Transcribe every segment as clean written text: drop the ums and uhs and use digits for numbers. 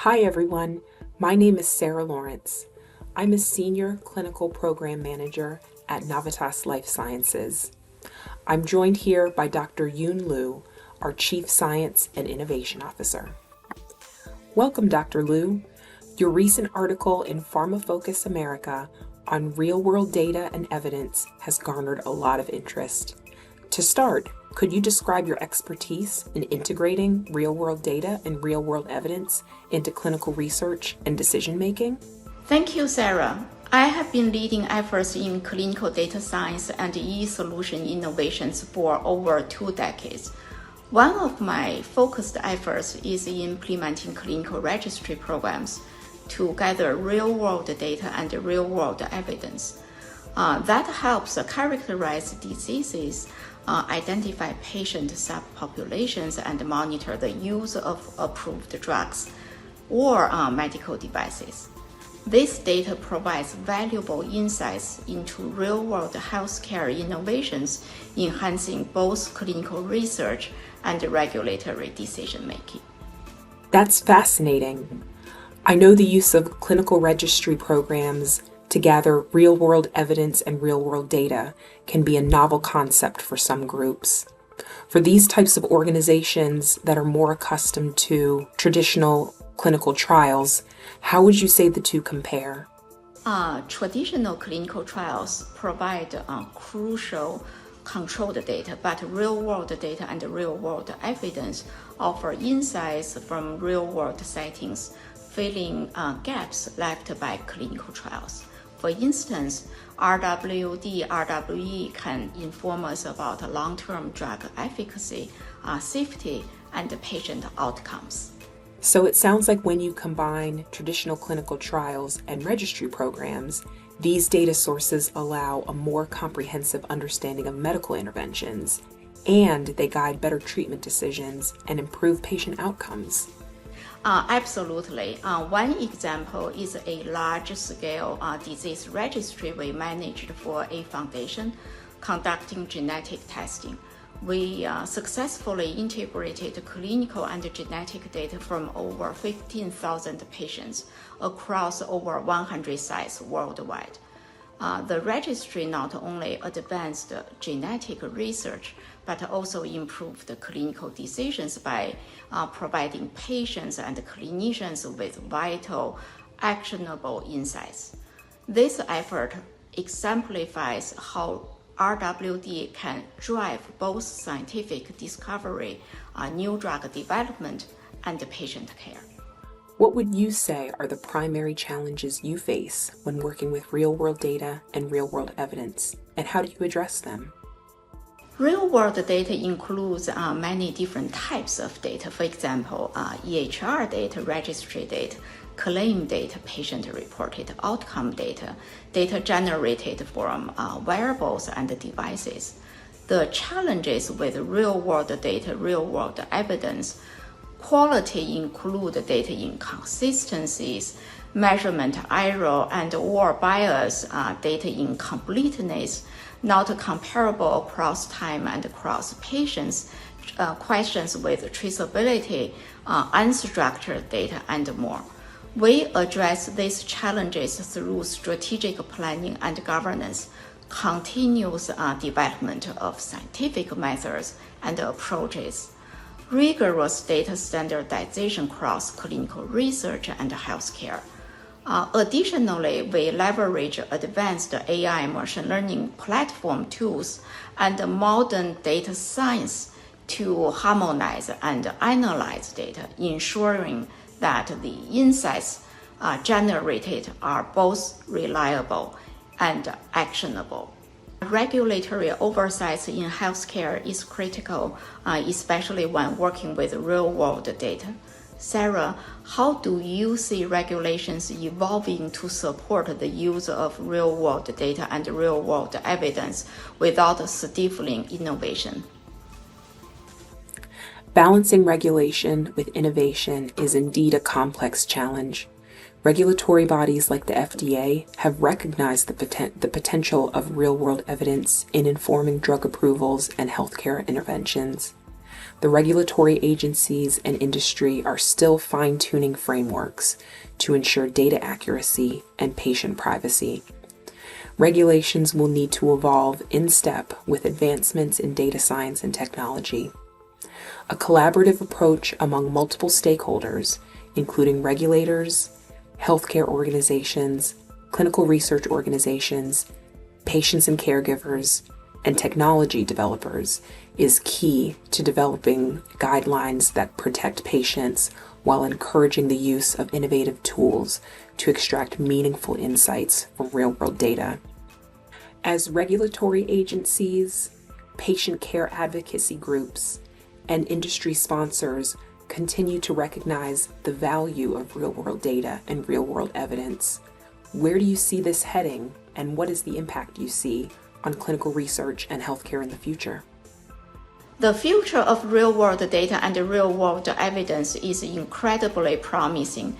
Hi everyone, my name is Sarah Lawrence. I'm a Senior Clinical Program Manager at Navitas Life Sciences. I'm joined here by Dr. Yoon Liu, our Chief Science and Innovation Officer. Welcome, Dr. Liu. Your recent article in Pharma Focus America on real-world data and evidence has garnered a lot of interest. To start, could you describe your expertise in integrating real-world data and real-world evidence into clinical research and decision-making? Thank you, Sarah. I have been leading efforts in clinical data science and e-solution innovations for over 2 decades. One of my focused efforts is in implementing clinical registry programs to gather real-world data and real-world evidence. That helps characterize diseases, identify patient subpopulations, and monitor the use of approved drugs or medical devices. This data provides valuable insights into real-world healthcare innovations, enhancing both clinical research and regulatory decision-making. That's fascinating. I know the use of clinical registry programs to gather real-world evidence and real-world data can be a novel concept for some groups. For these types of organizations that are more accustomed to traditional clinical trials, how would you say the two compare? Traditional clinical trials provide crucial controlled data, but real-world data and real-world evidence offer insights from real-world settings, filling gaps left by clinical trials. For instance, RWD, RWE can inform us about long-term drug efficacy, safety, and patient outcomes. So it sounds like when you combine traditional clinical trials and registry programs, these data sources allow a more comprehensive understanding of medical interventions, and they guide better treatment decisions and improve patient outcomes. Absolutely. One example is a large-scale disease registry we managed for a foundation conducting genetic testing. We successfully integrated clinical and genetic data from over 15,000 patients across over 100 sites worldwide. The registry not only advanced genetic research, but also improved clinical decisions by providing patients and clinicians with vital, actionable insights. This effort exemplifies how RWD can drive both scientific discovery, new drug development, and patient care. What would you say are the primary challenges you face when working with real-world data and real-world evidence, and how do you address them? Real-world data includes many different types of data. For example, EHR data, registry data, claim data, patient-reported outcome data, data generated from wearables and devices. The challenges with real-world data, real-world evidence, quality include data inconsistencies, measurement error and or bias, data incompleteness, not comparable across time and across patients, questions with traceability, unstructured data, and more. We address these challenges through strategic planning and governance, continuous development of scientific methods and approaches, rigorous data standardization across clinical research and healthcare. Additionally, we leverage advanced AI machine learning platform tools and modern data science to harmonize and analyze data, ensuring that the insights generated are both reliable and actionable. Regulatory oversight in healthcare is critical, especially when working with real-world data. Sarah, how do you see regulations evolving to support the use of real-world data and real-world evidence without stifling innovation? Balancing regulation with innovation is indeed a complex challenge. Regulatory bodies like the FDA have recognized the potential of real-world evidence in informing drug approvals and healthcare interventions. The regulatory agencies and industry are still fine-tuning frameworks to ensure data accuracy and patient privacy. Regulations will need to evolve in step with advancements in data science and technology. A collaborative approach among multiple stakeholders, including regulators, healthcare organizations, clinical research organizations, patients and caregivers, and technology developers, is key to developing guidelines that protect patients while encouraging the use of innovative tools to extract meaningful insights from real-world data. As regulatory agencies, patient care advocacy groups, and industry sponsors continue to recognize the value of real-world data and real-world evidence, where do you see this heading, and what is the impact you see on clinical research and healthcare in the future? The future of real-world data and real-world evidence is incredibly promising.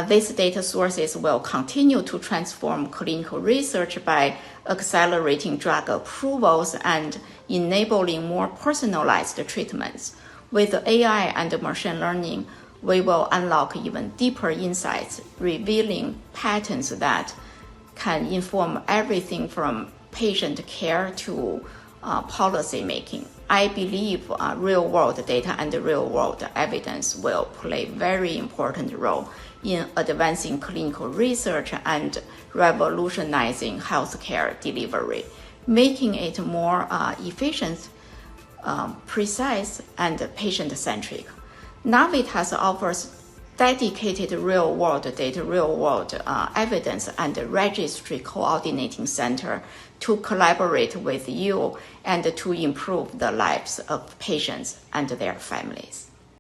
These data sources will continue to transform clinical research by accelerating drug approvals and enabling more personalized treatments. With AI and machine learning, we will unlock even deeper insights, revealing patterns that can inform everything from patient care to policy making. I believe real-world data and real-world evidence will play a very important role in advancing clinical research and revolutionizing healthcare delivery, making it more efficient, precise, and patient-centric. Navitas offers dedicated real-world data, real-world evidence, and registry coordinating center to collaborate with you and to improve the lives of patients and their families.